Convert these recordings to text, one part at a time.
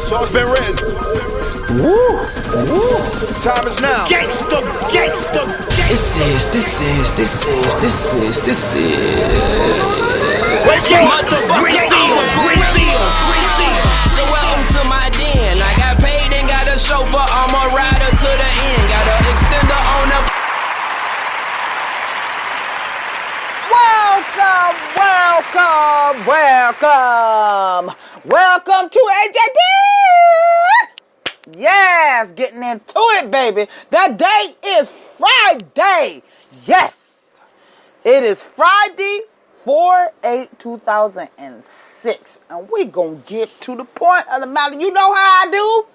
So it's been written. Woo. Woo. Time is now. Gangsta, gangsta, gangsta. This is. Wait for motherfucking So welcome to my den. I got paid and got a chauffeur. I'm a rider to the end. Got an extender on the. Welcome to AJD. Yes, getting into it, baby. That day is Friday. Yes, it is Friday, 4/8/2006, and we gonna get to the point of the matter. You know how I do?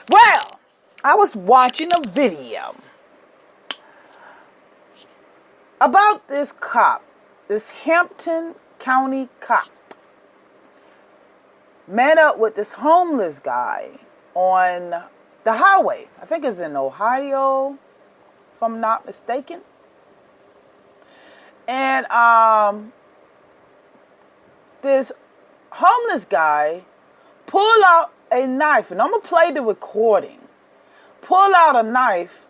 Well, I was watching a video about this cop, this Hampton County cop, met up with this homeless guy on the highway. I think it's in Ohio, if I'm not mistaken. And this homeless guy pulled out a knife, and I'm going to play the recording. Pull out a knife.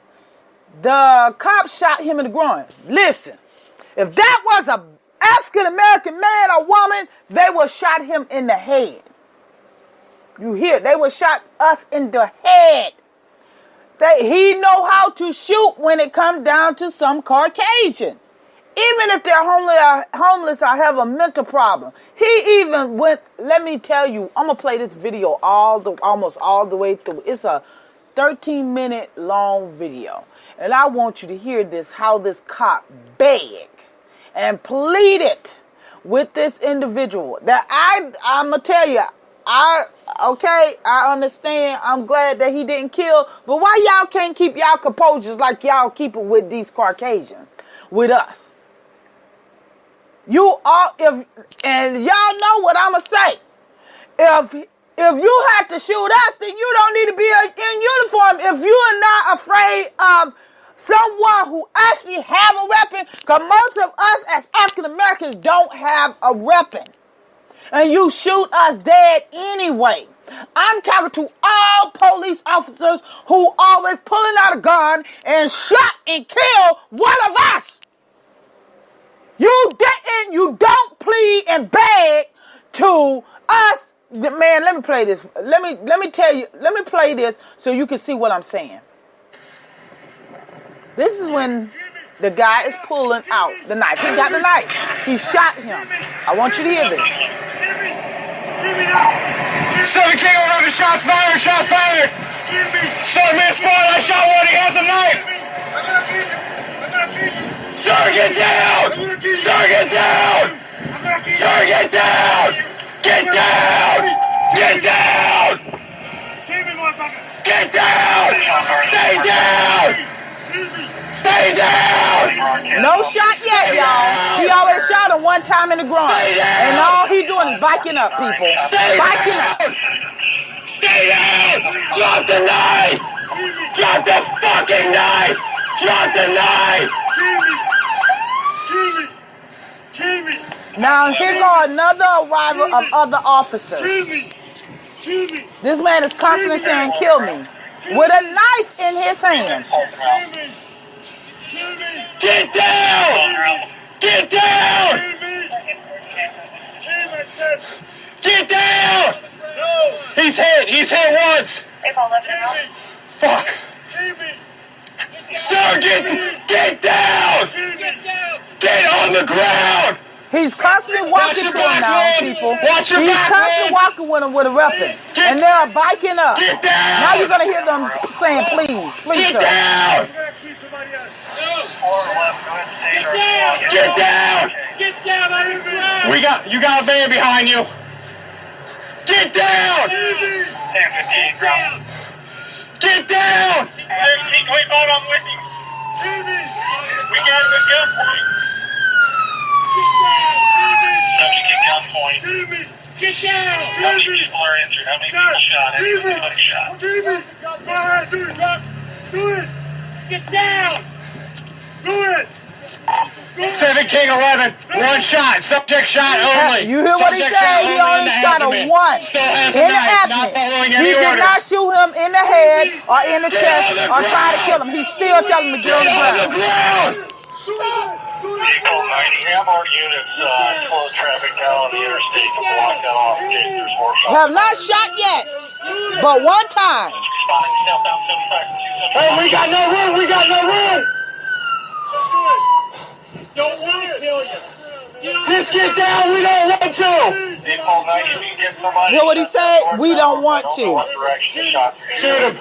The cop shot him in the groin. Listen, if that was a African-American man or woman, they would shot him in the head. You hear? They would shot us in the head. He know how to shoot when it comes down to some Caucasian. Even if they're homeless or have a mental problem. He even went, let me tell you, I'm going to play this video almost all the way through. It's a 13-minute long video. And I want you to hear this, how this cop begged and pleaded with this individual. That I'm going to tell you, I understand. I'm glad that he didn't kill. But why y'all can't keep y'all composure like y'all keep it with these Caucasians, with us? And y'all know what I'm going to say. If you have to shoot us, then you don't need to be in uniform. If you are not afraid of someone who actually have a weapon, because most of us as African Americans don't have a weapon, and you shoot us dead anyway. I'm talking to all police officers who always pulling out a gun and shot and kill one of us. You don't plead and beg to us. Man, let me play this. Let me play this so you can see what I'm saying. This is when the guy is pulling out the knife. He got the knife. He shot him. I want you to hear this. 7 King, 11 shots fired, shots fired. Sergeant squad, I shot one, he has a knife. Sir, get down! Sir, get down! Sir, get down! Get down! Get down! Get down! Stay down! Stay down! No shot yet, y'all. He already shot him one time in the groin. And all he doing is biking up, people. Biking up. Stay down! Drop the knife! Drop the fucking knife! Drop the knife! Kill me! Now, here go another arrival of other officers. This man is constantly saying, kill me, with a knife in his hand. Get down! Get down! Get down! He's hit once! Fuck! Sir, get down! Get on the ground! He's constantly walking to him now, people. Watch your He's back, constantly man. walking with him with a weapon. And they're biking up. Get down! Now you're going to hear them saying, please, Get sir. down! Get down! Get down on the ground! You got a van behind you. Get down! Get down! Wait, hold on with you. We got the gunpoint. Get down. Get down! How many people are injured? How many people shot? Everybody shot. Go ahead, do it! Get down! Do it! 7 King 11, one shot, subject shot only. You hear what he Subject said? shot He only in the shot a abdomen. one. Still has a In the knife, not abdomen. following following He any did orders. not shoot him in the head or in the chest or try to kill him. He's still telling him to get on the ground. Vehicle 90, have our units slow traffic down the interstate to block that off in case there's more shots. Have not shot yet, but one time. Spotting southbound 75 Hey, we got no room. We got no room. Don't want to kill you. Just get down. We don't want to. Vehicle 90, if you get somebody. Hear what he said? We don't want to. What direction the shot? Shoot him.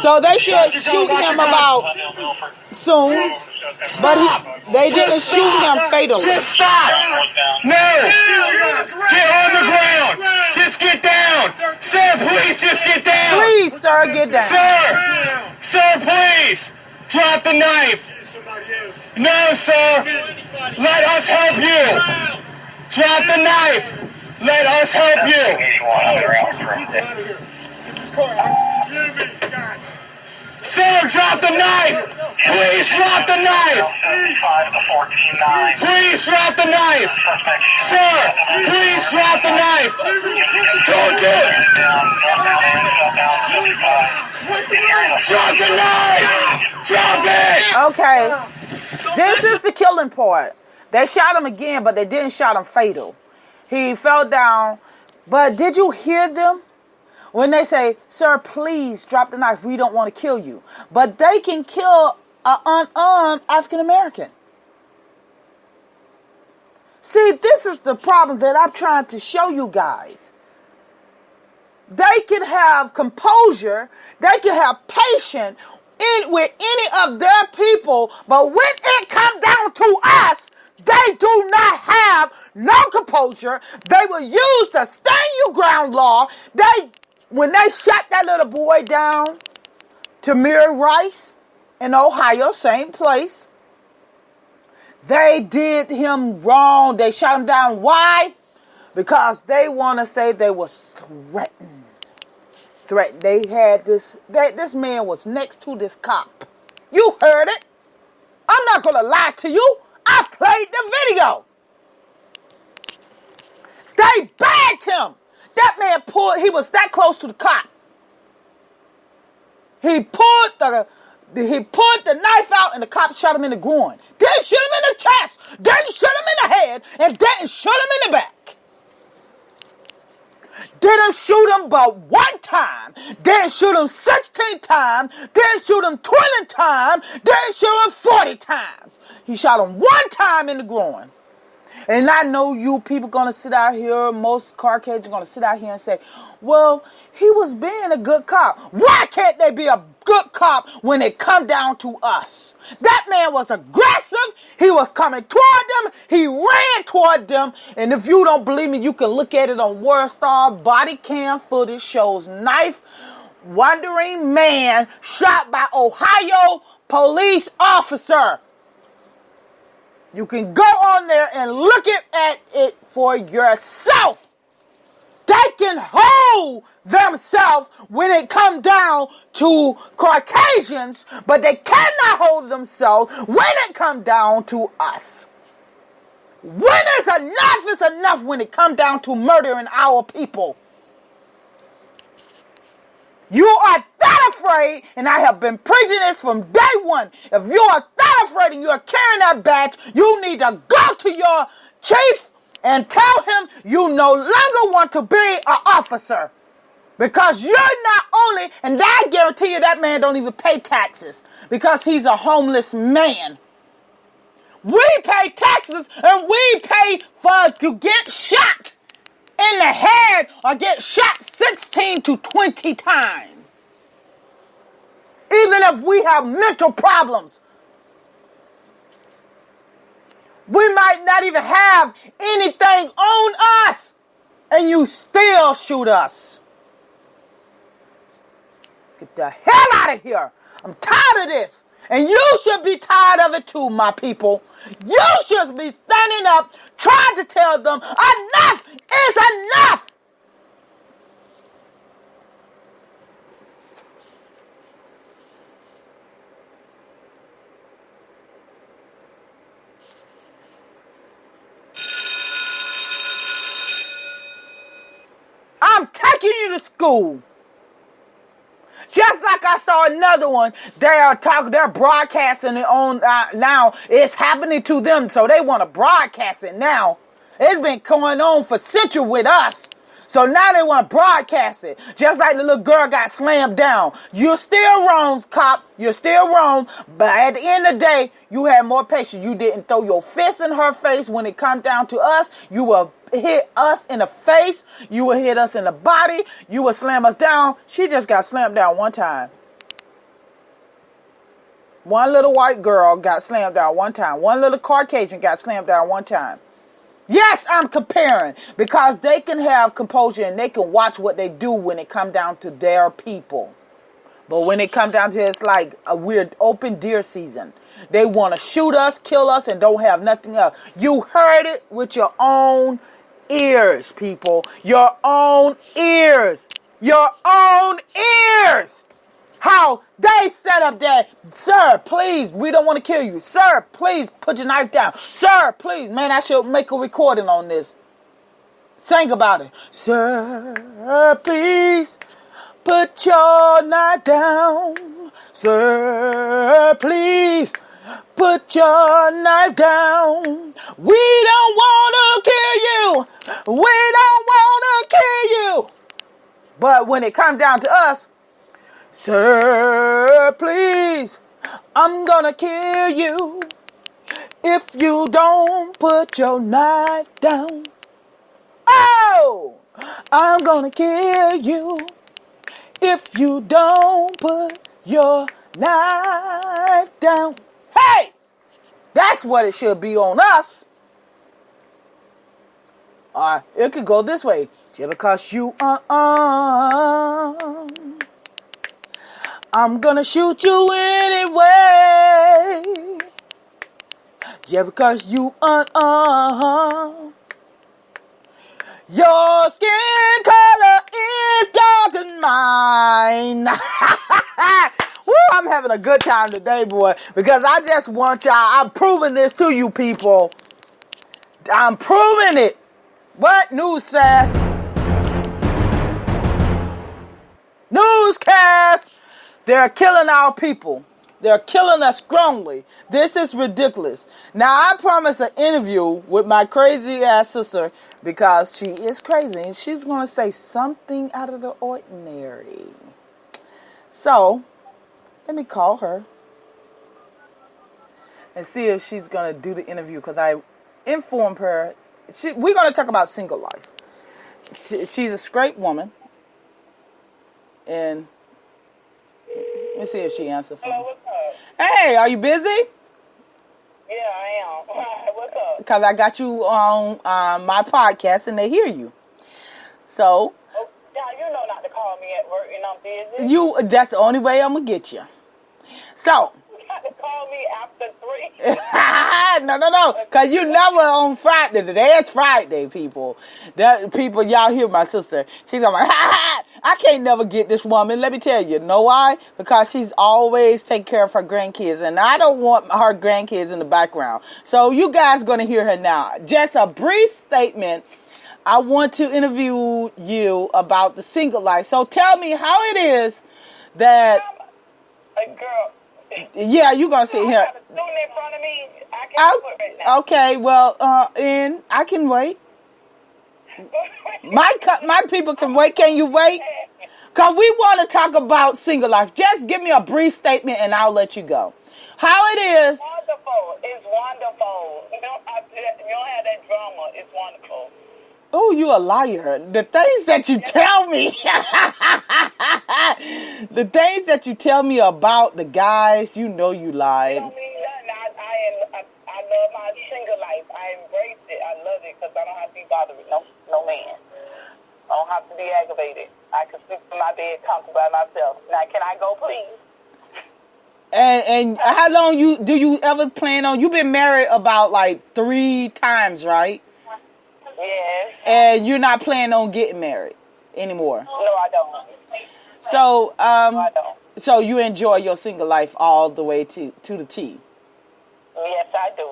So they should shoot him about soon, but they didn't shoot him fatally. Just stop. No. Get on the ground. Just get down. Sir, please just get down. Please, sir, get down. Sir, please. Drop the knife. No, sir. Let us help you. Drop the knife. Let us help you. 81 on the route from Sir, drop the knife. Please drop the knife. 75 to 14-9. Please drop the knife. Sir, please drop the knife. Don't do it. Drop the knife. Drop it. Okay, this is the killing part. They shot him again, but they didn't shot him fatal. He fell down, but did you hear them? When they say, sir, please drop the knife, we don't want to kill you. But they can kill an unarmed African-American. See, this is the problem that I'm trying to show you guys. They can have composure, they can have patience with any of their people, but when it comes down to us, they do not have no composure. They will use the stand your ground law. When they shot that little boy down, Tamir Rice in Ohio, same place, they did him wrong. They shot him down. Why? Because they want to say they was threatened. They had this man was next to this cop. You heard it. I'm not going to lie to you. I played the video. They bagged him. That man he was that close to the cop. He pulled the knife out and the cop shot him in the groin. Didn't shoot him in the chest. Didn't shoot him in the head. And didn't shoot him in the back. Didn't shoot him but one time. Didn't shoot him 16 times. Didn't shoot him 20 times. Didn't shoot him 40 times. He shot him one time in the groin. And I know you people going to sit out here, most Caucasians going to sit out here and say, well, he was being a good cop. Why can't they be a good cop when it come down to us? That man was aggressive. He was coming toward them. He ran toward them. And if you don't believe me, you can look at it on World Star. Body cam footage shows knife wandering man shot by Ohio police officer. You can go on there and look at it for yourself. They can hold themselves when it comes down to Caucasians, but they cannot hold themselves when it comes down to us. When is enough when it comes down to murdering our people. You are that afraid, and I have been preaching it from day one. If you are that afraid and you are carrying that badge, you need to go to your chief and tell him you no longer want to be an officer. Because you're not only, and I guarantee you that man don't even pay taxes because he's a homeless man. We pay taxes and we pay to get shot in the head or get shot 16 to 20 times. Even if we have mental problems. We might not even have anything on us and you still shoot us. Get the hell out of here. I'm tired of this. And you should be tired of it too, my people. You should be standing up, trying to tell them enough is enough. I'm taking taking you to school. Just like I saw another one, they're broadcasting it on now. It's happening to them, so they want to broadcast it now. It's been going on for centuries with us. So now they want to broadcast it. Just like the little girl got slammed down. You're still wrong, cop. You're still wrong. But at the end of the day, you had more patience. You didn't throw your fist in her face when it comes down to us. You will hit us in the face. You will hit us in the body. You will slam us down. She just got slammed down one time. One little white girl got slammed down one time. One little Caucasian got slammed down one time. Yes, I'm comparing because they can have composure and they can watch what they do when it comes down to their people. But when it comes down to it's like a weird open deer season. They want to shoot us, kill us, and don't have nothing else. You heard it with your own ears, people. Your own ears. Your own ears. How they set up there. Sir, please, we don't want to kill you. Sir, please, put your knife down. Sir, please. Man, I should make a recording on this. Sing about it. Sir, please, put your knife down. Sir, please, put your knife down. We don't want to kill you. We don't want to kill you. But when it comes down to us, sir, please, I'm gonna kill you if you don't put your knife down. Oh, I'm gonna kill you if you don't put your knife down. Hey, that's what it should be on us. It could go this way. Just because you I'm gonna shoot you anyway. Yeah, because you your skin color is dark than mine. Woo, I'm having a good time today, boy, because I just want y'all, I'm proving this to you people. I'm proving it. What? Newscast. Newscast. They're killing our people. They're killing us strongly. This is ridiculous. Now, I promised an interview with my crazy ass sister because she is crazy and she's going to say something out of the ordinary. So, let me call her and see if she's going to do the interview because I informed her. We're going to talk about single life. She's a straight woman. And let me see if she answers for me. Hello, what's up? Hey, are you busy? Yeah, I am. What's up? Because I got you on my podcast and they hear you. So. Oh, yeah, you know not to call me at work and I'm busy. That's the only way I'm going to get you. So. You got to call me after 3. No. Because you never on Friday. Today is Friday, people. People, y'all hear my sister. She's like, I can't never get this woman. Let me tell you. Know why? Because she's always taking care of her grandkids. And I don't want her grandkids in the background. So you guys going to hear her now. Just a brief statement. I want to interview you about the single life. So tell me how it is that... Girl... Yeah, you're going to sit here. You have a student in front of me. I can't put right now. Okay, well, and I can wait. My people can wait. Can you wait? Because we want to talk about single life. Just give me a brief statement and I'll let you go. How it is. Wonderful. It's wonderful. You don't have that drama. It's wonderful. Oh, you a liar. The things that you tell me. The things that you tell me about the guys, you know you lied. I love my single life. I embrace it. I love it because I don't have to be bothered with no man. I don't have to be aggravated. I can sleep in my bed comfortable by myself. Now, can I go, please? And how long do you ever plan on? You've been married about like 3 times, right? Yes. And you're not planning on getting married anymore. No, I don't. So, No, I don't. So you enjoy your single life all the way to the T. Yes, I do.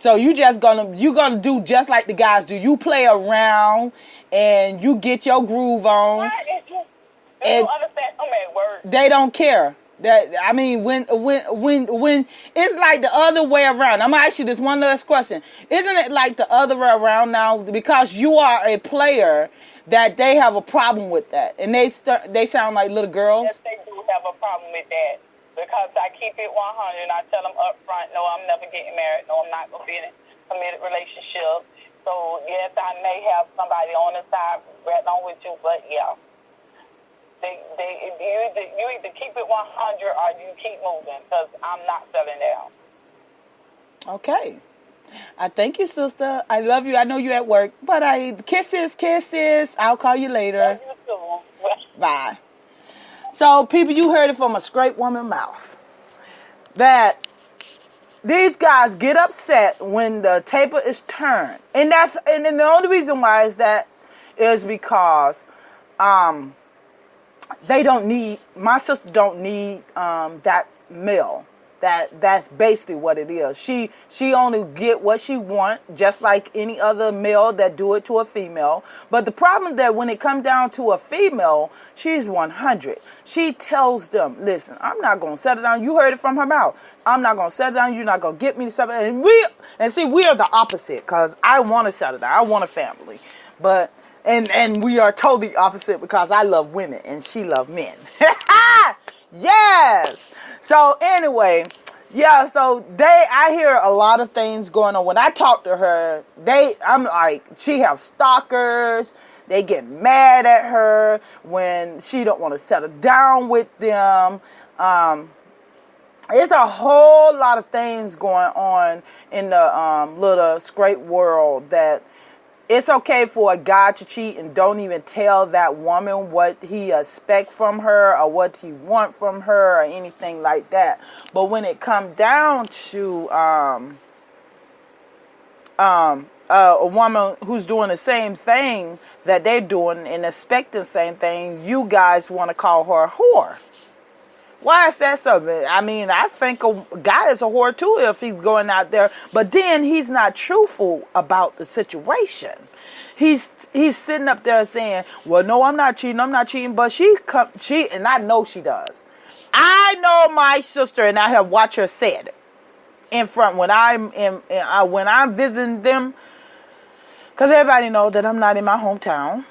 So you gonna do just like the guys do. You play around and you get your groove on. You And understand so many words. they don't care. That I mean, when it's like the other way around. I'm gonna ask you this one last question. Isn't it like the other way around now? Because you are a player, that they have a problem with that, and they sound like little girls. Yes, they do have a problem with that. Because I keep it 100 and I tell them up front, no, I'm never getting married. No, I'm not going to be in a committed relationship. So, yes, I may have somebody on the side right on with you, but, yeah. You either keep it 100 or you keep moving, because I'm not settling down. Okay. I thank you, sister. I love you. I know you're at work, but kisses. I'll call you later. Love you too. Bye. So, people, you heard it from a straight woman's mouth that these guys get upset when the table is turned, and then the only reason why is because they don't need, my sister don't need that male. That's basically what it is. She only get what she want, just like any other male that do it to a female. But the problem that when it comes down to a female, she's 100. She tells them, listen, I'm not going to settle down. You heard it from her mouth. I'm not going to settle down. You're not going to get me to settle down. And see, we are the opposite, because I want to settle down. I want a family. But, and we are totally opposite, because I love women and she loves men. Yes. So anyway, yeah, so I hear a lot of things going on. When I talk to her, I'm like, she have stalkers. They get mad at her when she don't want to settle down with them. It's a whole lot of things going on in the little straight world, that it's okay for a guy to cheat and don't even tell that woman what he expect from her or what he want from her or anything like that. But when it comes down to a woman who's doing the same thing that they're doing and expecting the same thing, you guys want to call her a whore. Why is that so? I mean, I think a guy is a whore too if he's going out there, but then he's not truthful about the situation. He's sitting up there saying, well, no, I'm not cheating, but she, and I know she does. I know my sister, and I have watched her say it in front when I'm visiting them, because everybody knows that I'm not in my hometown.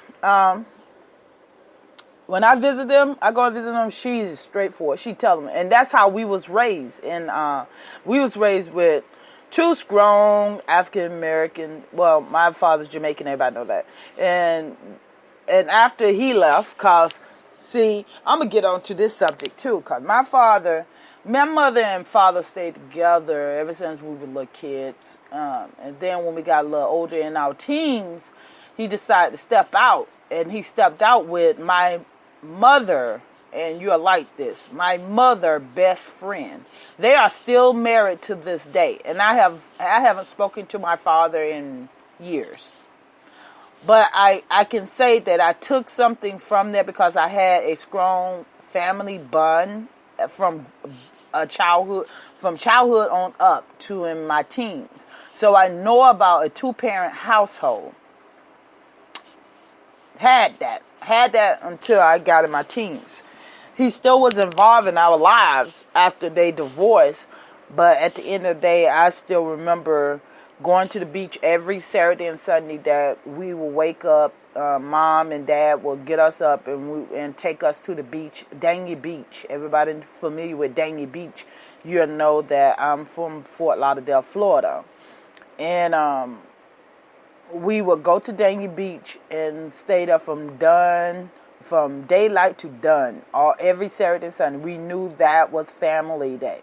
When I visit them, I go and visit them, she's straightforward. She tell them. And that's how we was raised. And we was raised with two strong African-American, well, my father's Jamaican, everybody know that. And after he left, because, see, I'm going to get on to this subject too, because my mother and father stayed together ever since we were little kids. And then when we got a little older in our teens, he decided to step out. And he stepped out with my mother, and you're like this, my mother best friend. They are still married to this day, and I haven't spoken to my father in years, but I can say that I took something from there, because I had a strong family bond from childhood on up to in my teens. So I know about a 2-parent household. Had that until I got in my teens. He still was involved in our lives after they divorced, but at the end of the day, I still remember going to the beach every Saturday and Sunday. That we will wake up, mom and dad will get us up and take us to the beach, Dangy Beach. Everybody familiar with Dangy Beach, you'll know that I'm from Fort Lauderdale, Florida, and we would go to Dangy Beach and stay there from daylight to dawn, every Saturday and Sunday. We knew that was family day.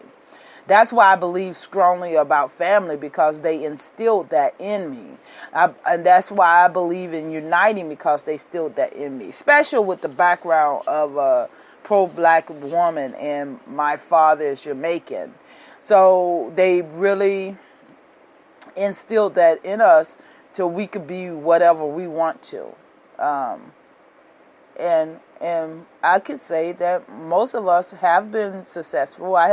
That's why I believe strongly about family, because they instilled that in me. And that's why I believe in uniting, because they instilled that in me. Especially with the background of a pro-black woman, and my father is Jamaican. So they really instilled that in us, till we could be whatever we want to. And I could say that most of us have been successful. I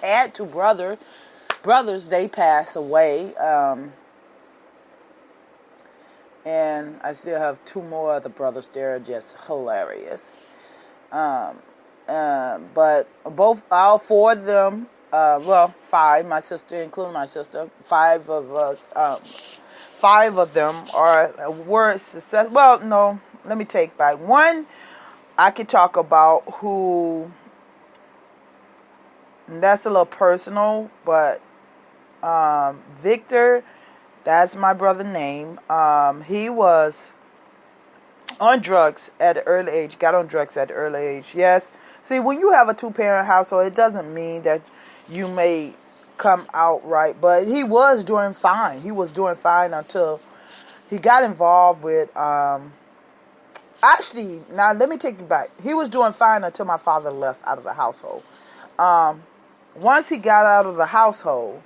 had two brothers brothers, they pass away. And I still have 2 more other brothers. They're just hilarious. But all 4 of them, 5, my sister, including my sister, 5 of us, 5 of them were successful. Well, no, let me take back. 1, I could talk about who, that's a little personal, but Victor, that's my brother's name. He was on drugs at an early age, got on drugs at an early age. Yes. See, when you have a 2-parent household, it doesn't mean that you may come out right, but he was doing fine. He was doing fine until he got involved with, actually, now let me take you back. He was doing fine until my father left out of the household. Once he got out of the household,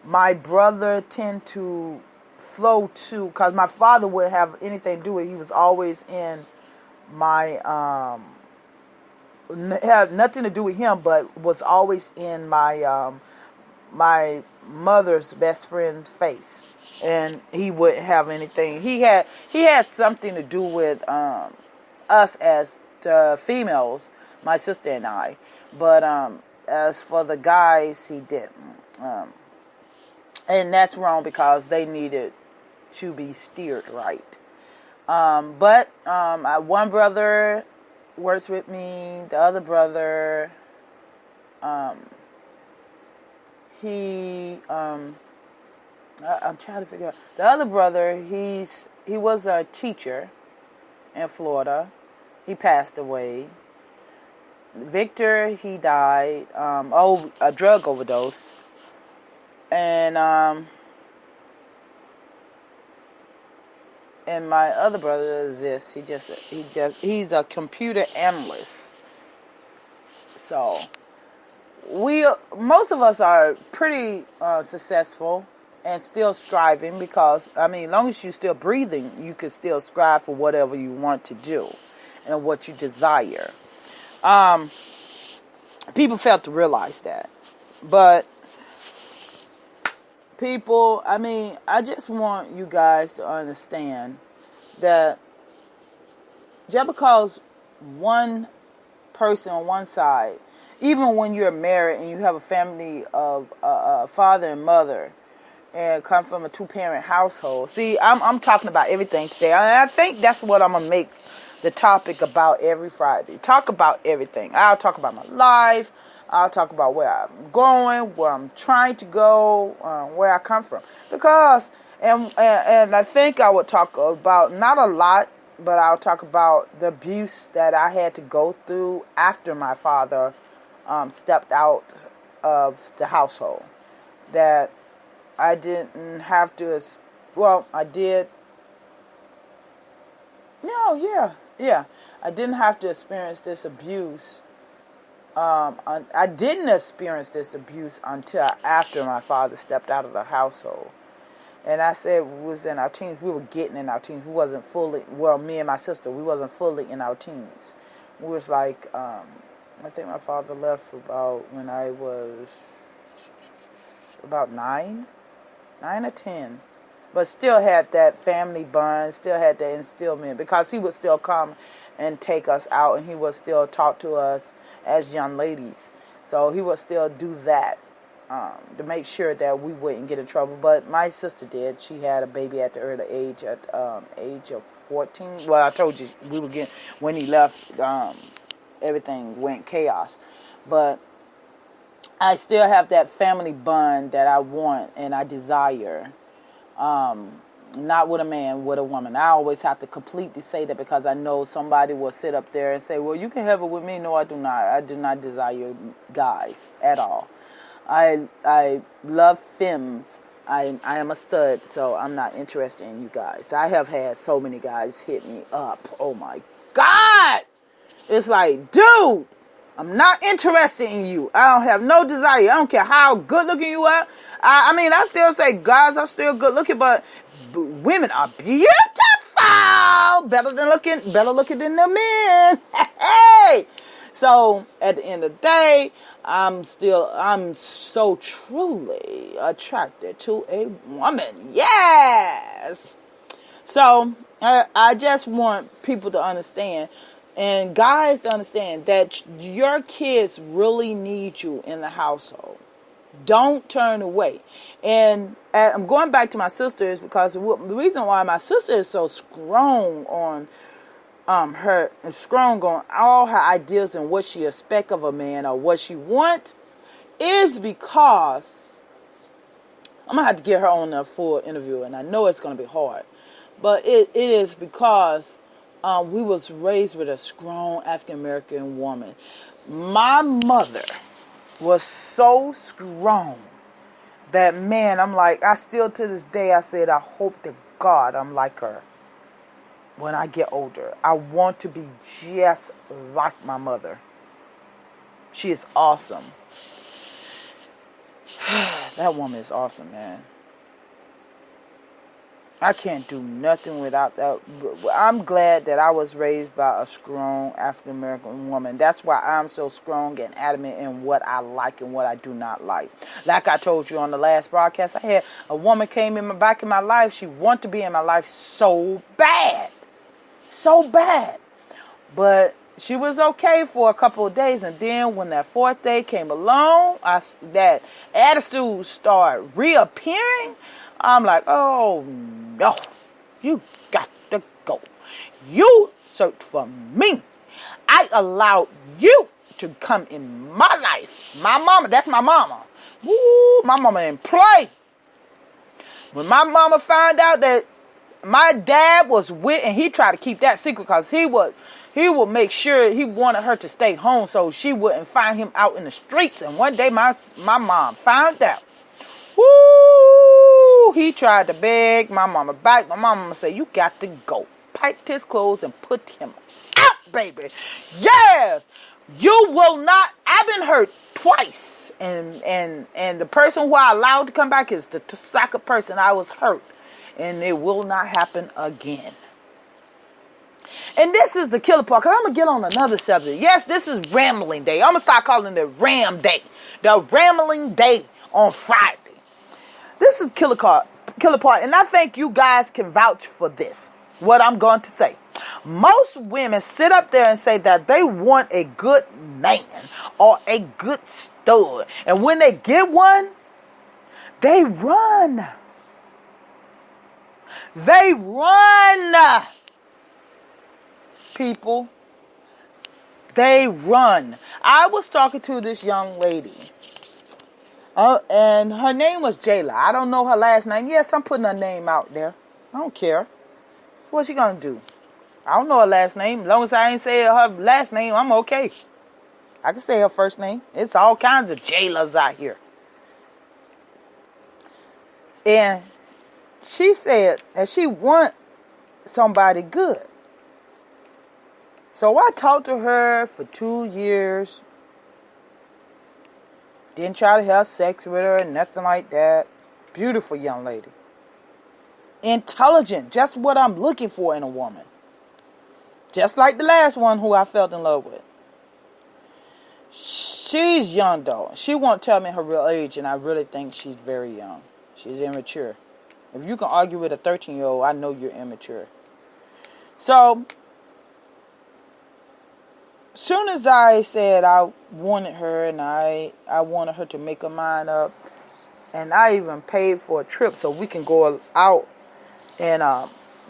my brother tend to flow to, because my father wouldn't have anything to do with it. He was always in my, had nothing to do with him, but was always in my, my mother's best friend's face. And he wouldn't have anything. He had something to do with us as the females, my sister and I. But as for the guys, he didn't. And that's wrong because they needed to be steered right. But one brother works with me. The other brother, I'm trying to figure out. The other brother, he was a teacher in Florida. He passed away. Victor, he died. A drug overdose. And my other brother is this. He's a computer analyst. So most of us are pretty successful and still striving, because as long as you're still breathing, you can still strive for whatever you want to do and what you desire. People fail to realize that, but people, I just want you guys to understand that just because one person on one side, even when you're married and you have a family of father and mother and come from a 2-parent household. See, I'm talking about everything today. And I think that's what I'm going to make the topic about every Friday. Talk about everything. I'll talk about my life. I'll talk about where I'm going, where I'm trying to go, where I come from. Because, and I think I would talk about, not a lot, but I'll talk about the abuse that I had to go through after my father stepped out of the household. That I didn't have to, I did. No, yeah. I didn't have to experience this abuse. I didn't experience this abuse until after my father stepped out of the household. And I said we was in our teens. We were getting in our teens. We wasn't fully, me and my sister, we wasn't fully in our teens. We was like, I think my father left about when I was about 9 or 10. But still had that family bond, still had that instillment, because he would still come and take us out, and he would still talk to us as young ladies. So he would still do that to make sure that we wouldn't get in trouble. But my sister did. She had a baby at the early age, at age of 14. Well, I told you, when he left, everything went chaos. But I still have that family bond that I want and I desire. Not with a man, with a woman. I always have to completely say that, because I know somebody will sit up there and say, well, you can have it with me. No, I do not. I do not desire guys at all. I love femmes. I am a stud, so I'm not interested in you guys. I have had so many guys hit me up. Oh, my God. It's like, dude, I'm not interested in you. I don't have no desire. I don't care how good looking you are. I still say guys are still good looking, but women are beautiful. Better looking than the men. Hey. So at the end of the day, I'm so truly attracted to a woman. Yes. So I just want people to understand, and guys to understand, that your kids really need you in the household. Don't turn away. And I'm going back to my sister is because the reason why my sister is so strong on strong on all her ideas and what she expects of a man or what she wants is because I'm gonna have to get her on a full interview, and I know it's gonna be hard, but it is because we was raised with a strong African American woman. My mother was so strong that, man, I'm like, I still to this day, I said, I hope to God I'm like her when I get older. I want to be just like my mother. She is awesome. That woman is awesome, man. I can't do nothing without that. I'm glad that I was raised by a strong African American woman. That's why I'm so strong and adamant in what I like and what I do not like. Like I told you on the last broadcast, I had a woman came in back in my life. She wanted to be in my life so bad. So bad. But she was okay for a couple of days. And then when that fourth day came along, that attitude started reappearing. I'm like, oh no, you got to go. You searched for me. I allowed you to come in my life. My mama, that's my mama. Woo, my mama didn't play. When my mama found out that my dad was with, and he tried to keep that secret because he would make sure he wanted her to stay home so she wouldn't find him out in the streets. And one day my mom found out. Woo! He tried to beg my mama back. My mama said, you got to go. Piped his clothes and put him out, baby. Yes! You will not. I've been hurt twice. And the person who I allowed to come back is the second person I was hurt. And it will not happen again. And this is the killer part, because I'm going to get on another subject. Yes, this is Rambling Day. I'm going to start calling it Ram Day. The Rambling Day on Friday. This is killer part, and I think you guys can vouch for this, what I'm going to say. Most women sit up there and say that they want a good man or a good stud. And when they get one, they run. They run. People. They run. I was talking to this young lady. And her name was Jayla. I don't know her last name. Yes, I'm putting her name out there. I don't care. What's she going to do? I don't know her last name. As long as I ain't say her last name, I'm okay. I can say her first name. It's all kinds of Jaylas out here. And she said that she want somebody good. So I talked to her for 2 years. Didn't try to have sex with her and nothing like that. Beautiful young lady. Intelligent. Just what I'm looking for in a woman. Just like the last one who I fell in love with. She's young though. She won't tell me her real age, and I really think she's very young. She's immature. If you can argue with a 13-year-old, I know you're immature. So, soon as I said I wanted her and I wanted her to make her mind up, and I even paid for a trip so we can go out and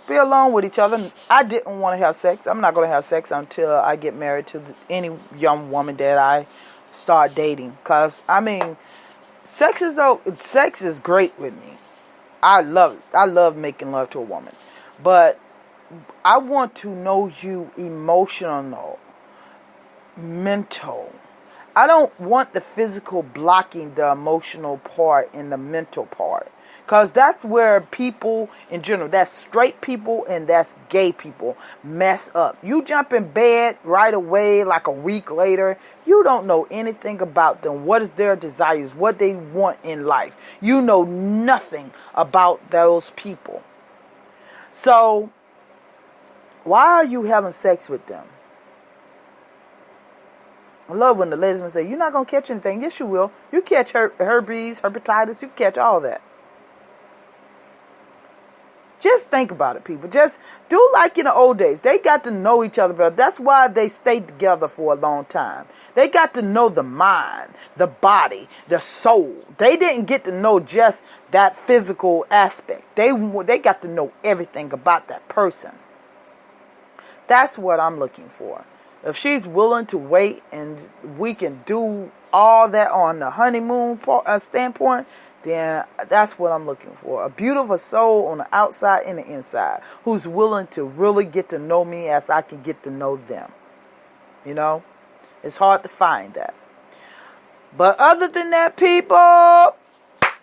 be alone with each other. I didn't want to have sex. I'm not going to have sex until I get married to any young woman that I start dating. Because, I mean, sex is great with me. I love it. I love making love to a woman. But I want to know you emotional, mental. I don't want the physical blocking the emotional part and the mental part. Because that's where people in general, that's straight people and that's gay people, mess up. You jump in bed right away like a week later. You don't know anything about them. What is their desires? What they want in life. You know nothing about those people. So, why are you having sex with them? I love when the lesbians say, you're not going to catch anything. Yes, you will. You catch herpes, hepatitis. You catch all that. Just think about it, people. Just do like in the old days. They got to know each other better. That's why they stayed together for a long time. They got to know the mind, the body, the soul. They didn't get to know just that physical aspect. They got to know everything about that person. That's what I'm looking for. If she's willing to wait and we can do all that on the honeymoon standpoint, then that's what I'm looking for. A beautiful soul on the outside and the inside who's willing to really get to know me as I can get to know them. You know? It's hard to find that. But other than that, people,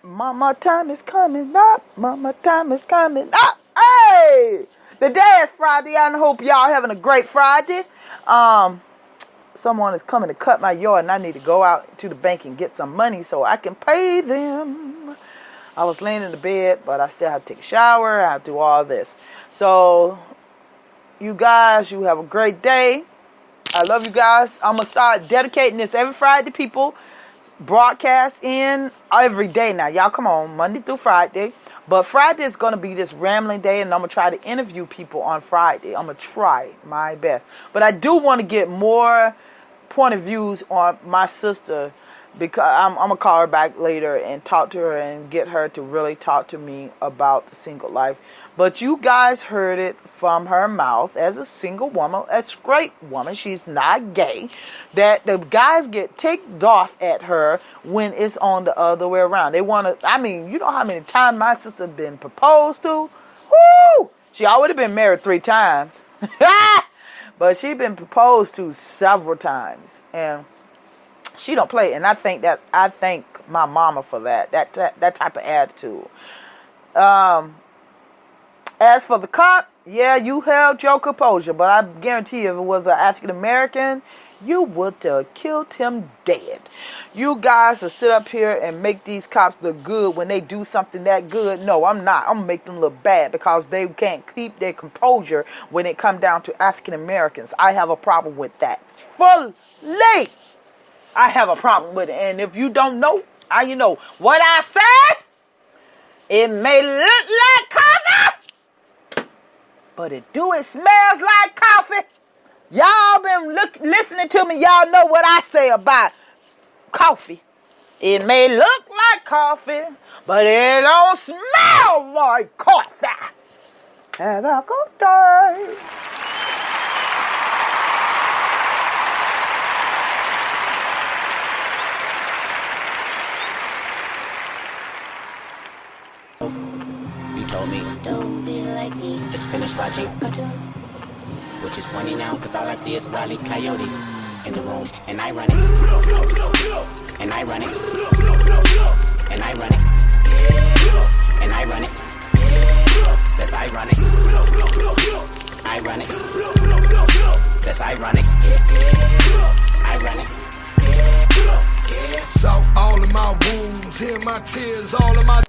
mama time is coming up. Mama time is coming up. Hey! The day is Friday. I hope y'all having a great Friday. Someone is coming to cut my yard and I need to go out to the bank and get some money so I can pay them. I was laying in the bed, but I still have to take a shower. I have to do all this. So, you guys, you have a great day. I love you guys. I'm going to start dedicating this every Friday, people. Broadcast in every day now. Y'all come on, Monday through Friday. But Friday is going to be this rambling day, and I'm going to try to interview people on Friday. I'm going to try my best. But I do want to get more point of views on my sister, because I'm going to call her back later and talk to her and get her to really talk to me about the single life. But you guys heard it from her mouth as a single woman, a straight woman. She's not gay. That the guys get ticked off at her when it's on the other way around. They want to, I mean, you know how many times my sister been proposed to? Woo! She already been married 3 times. But she been proposed to several times. And she don't play. And I thank my mama for that type of attitude. As for the cop, yeah, you held your composure, but I guarantee you if it was an African American, you would have killed him dead. You guys will sit up here and make these cops look good when they do something that good. No, I'm not. I'm going to make them look bad because they can't keep their composure when it comes down to African Americans. I have a problem with that. Fully. I have a problem with it. And if you don't know, you know what I said. It may look like coffee, but it smells like coffee. Y'all been listening to me. Y'all know what I say about coffee. It may look like coffee, but it don't smell like coffee. Have a good day. You told me, don't be like me. Just finished watching cartoons, which is funny now, cause all I see is Wile E. Coyotes in the room, and I run it, and I run it, and I run it, and I run it. That's ironic. I run it. That's ironic. I run it. So all of my wounds, hear my tears, all of my